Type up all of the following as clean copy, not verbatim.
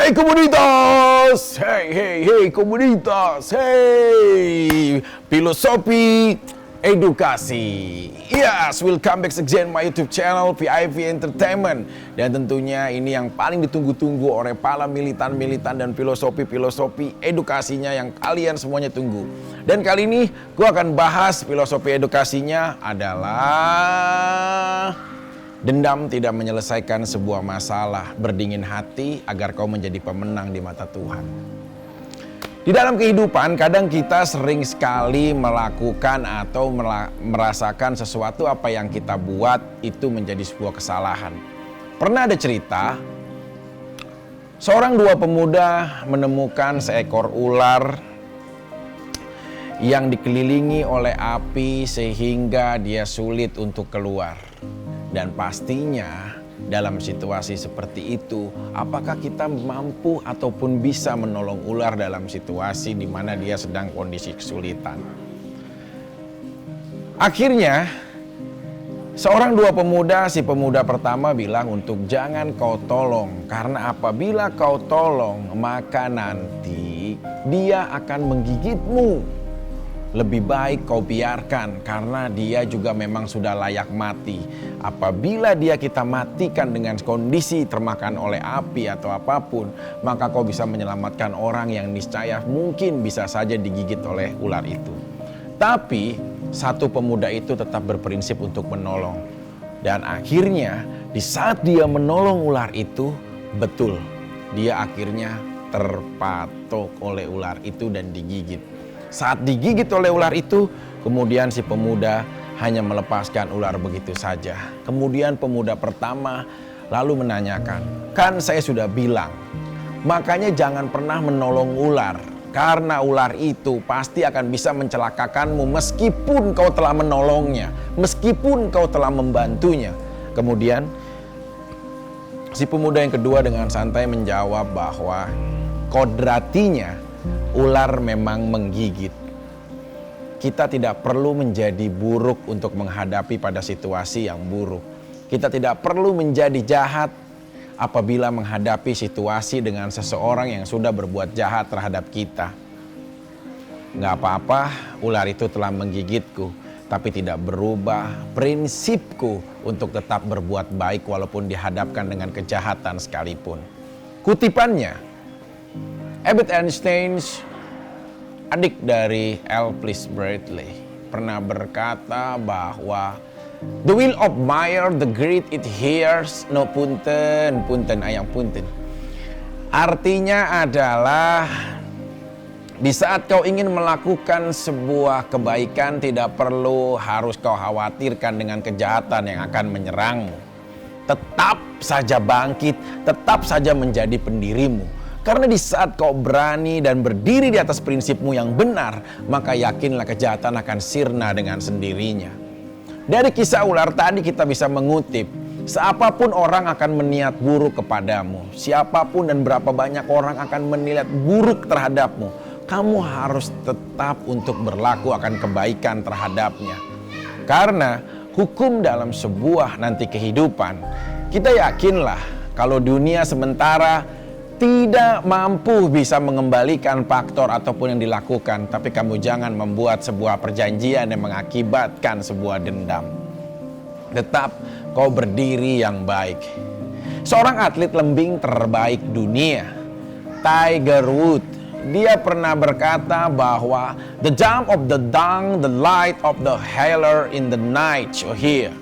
Hey komunitas, hey komunitas, hey filosofi edukasi. Yes, welcome back again my YouTube channel PIV Entertainment. Dan tentunya ini yang paling ditunggu-tunggu oleh para militan-militan dan filosofi edukasinya yang kalian semuanya tunggu. Dan kali ini gue akan bahas filosofi edukasinya adalah dendam tidak menyelesaikan sebuah masalah. Berdingin hati agar kau menjadi pemenang di mata Tuhan. Di dalam kehidupan kadang kita sering sekali melakukan atau merasakan sesuatu apa yang kita buat itu menjadi sebuah kesalahan. Pernah ada cerita, seorang dua pemuda menemukan seekor ular yang dikelilingi oleh api sehingga dia sulit untuk keluar. Dan pastinya dalam situasi seperti itu, apakah kita mampu ataupun bisa menolong ular dalam situasi di mana dia sedang kondisi kesulitan? Akhirnya, seorang dua pemuda, si pemuda pertama bilang untuk jangan kau tolong. Karena apabila kau tolong, maka nanti dia akan menggigitmu. Lebih baik kau biarkan karena dia juga memang sudah layak mati. Apabila dia kita matikan dengan kondisi termakan oleh api atau apapun, maka kau bisa menyelamatkan orang yang niscaya mungkin bisa saja digigit oleh ular itu. Tapi satu pemuda itu tetap berprinsip untuk menolong. Dan akhirnya di saat dia menolong ular itu, betul dia akhirnya terpatok oleh ular itu dan digigit. Saat digigit oleh ular itu, kemudian si pemuda hanya melepaskan ular begitu saja. Kemudian pemuda pertama lalu menanyakan, kan saya sudah bilang, makanya jangan pernah menolong ular. Karena ular itu pasti akan bisa mencelakakanmu meskipun kau telah menolongnya, meskipun kau telah membantunya. Kemudian si pemuda yang kedua dengan santai menjawab bahwa kodratinya ular memang menggigit. Kita tidak perlu menjadi buruk untuk menghadapi pada situasi yang buruk. Kita tidak perlu menjadi jahat apabila menghadapi situasi dengan seseorang yang sudah berbuat jahat terhadap kita. Gak apa-apa, ular itu telah menggigitku, tapi tidak berubah prinsipku untuk tetap berbuat baik walaupun dihadapkan dengan kejahatan sekalipun. Kutipannya, Albert Einstein, adik dari Elvis Presley, pernah berkata bahwa the will of Meyer the great it hears no punten ayang punten. Artinya adalah di saat kau ingin melakukan sebuah kebaikan tidak perlu harus kau khawatirkan dengan kejahatan yang akan menyerangmu. Tetap saja bangkit, tetap saja menjadi pendirimu. Karena di saat kau berani dan berdiri di atas prinsipmu yang benar, maka yakinlah kejahatan akan sirna dengan sendirinya. Dari kisah ular tadi kita bisa mengutip, siapapun orang akan meniat buruk kepadamu, siapapun dan berapa banyak orang akan meniat buruk terhadapmu, kamu harus tetap untuk berlaku akan kebaikan terhadapnya. Karena hukum dalam sebuah nanti kehidupan, kita yakinlah kalau dunia sementara tidak mampu bisa mengembalikan faktor ataupun yang dilakukan, tapi kamu jangan membuat sebuah perjanjian yang mengakibatkan sebuah dendam. Tetap kau berdiri yang baik. Seorang atlet lembing terbaik dunia, Tiger Woods, dia pernah berkata bahwa the jump of the dawn, the light of the hailer in the night you hear.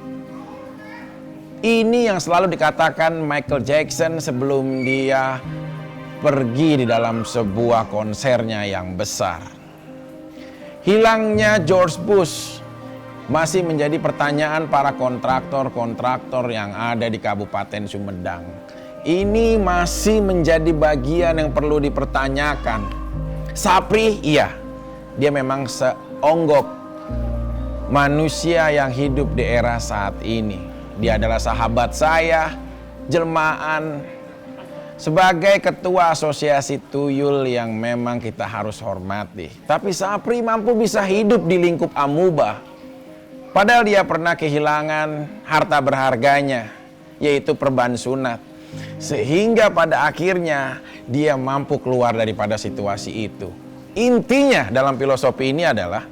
Ini yang selalu dikatakan Michael Jackson sebelum dia pergi di dalam sebuah konsernya yang besar. Hilangnya George Bush masih menjadi pertanyaan para kontraktor yang ada di Kabupaten Sumedang. Ini masih menjadi bagian yang perlu dipertanyakan. Sapri, iya, dia memang seonggok manusia yang hidup di era saat ini. Dia adalah sahabat saya, jelmaan, sebagai ketua asosiasi tuyul yang memang kita harus hormati. Tapi Sapri mampu bisa hidup di lingkup amuba. Padahal dia pernah kehilangan harta berharganya, yaitu perban sunat. Sehingga pada akhirnya dia mampu keluar daripada situasi itu. Intinya dalam filosofi ini adalah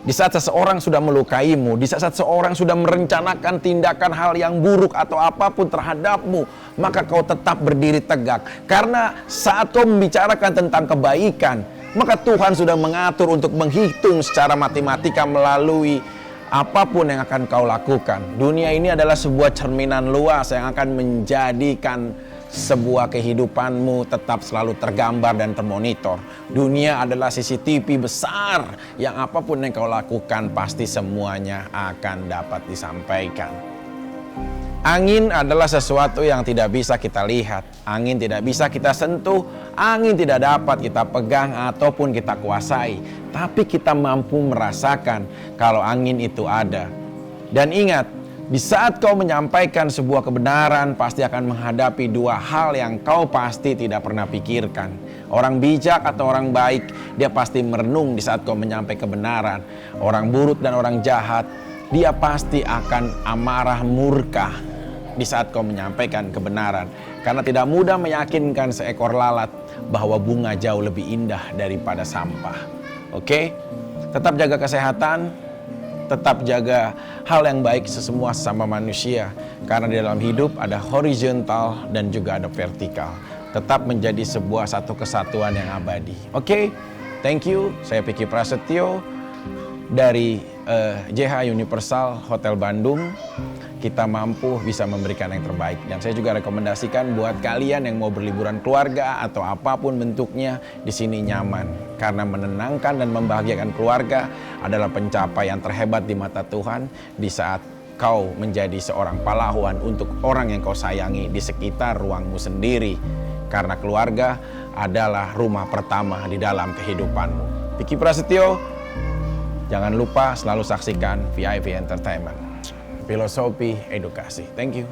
di saat seseorang sudah melukaimu, di saat seseorang sudah merencanakan tindakan hal yang buruk atau apapun terhadapmu, maka kau tetap berdiri tegak. Karena saat kau membicarakan tentang kebaikan, maka Tuhan sudah mengatur untuk menghitung secara matematika melalui apapun yang akan kau lakukan. Dunia ini adalah sebuah cerminan luas yang akan menjadikan sebuah kehidupanmu tetap selalu tergambar dan termonitor. Dunia adalah CCTV besar yang apapun yang kau lakukan pasti semuanya akan dapat disampaikan. Angin adalah sesuatu yang tidak bisa kita lihat, angin tidak bisa kita sentuh, angin tidak dapat kita pegang ataupun kita kuasai. Tapi kita mampu merasakan kalau angin itu ada. Dan ingat, di saat kau menyampaikan sebuah kebenaran, pasti akan menghadapi dua hal yang kau pasti tidak pernah pikirkan. Orang bijak atau orang baik, dia pasti merenung di saat kau menyampaikan kebenaran. Orang buruk dan orang jahat, dia pasti akan amarah murka di saat kau menyampaikan kebenaran. Karena tidak mudah meyakinkan seekor lalat bahwa bunga jauh lebih indah daripada sampah. Oke? Tetap jaga kesehatan. Tetap jaga hal yang baik semua sama manusia. Karena di dalam hidup ada horizontal dan juga ada vertikal. Tetap menjadi sebuah satu kesatuan yang abadi. Oke, thank you. Saya Piki Prasetyo dari JH Universal Hotel Bandung. Kita mampu bisa memberikan yang terbaik. Dan saya juga rekomendasikan buat kalian yang mau berliburan keluarga atau apapun bentuknya, di sini nyaman. Karena menenangkan dan membahagiakan keluarga adalah pencapaian terhebat di mata Tuhan di saat kau menjadi seorang pahlawan untuk orang yang kau sayangi di sekitar ruangmu sendiri. Karena keluarga adalah rumah pertama di dalam kehidupanmu. Piki Prasetyo, jangan lupa selalu saksikan VIP Entertainment. Filosofi edukasi. Thank you.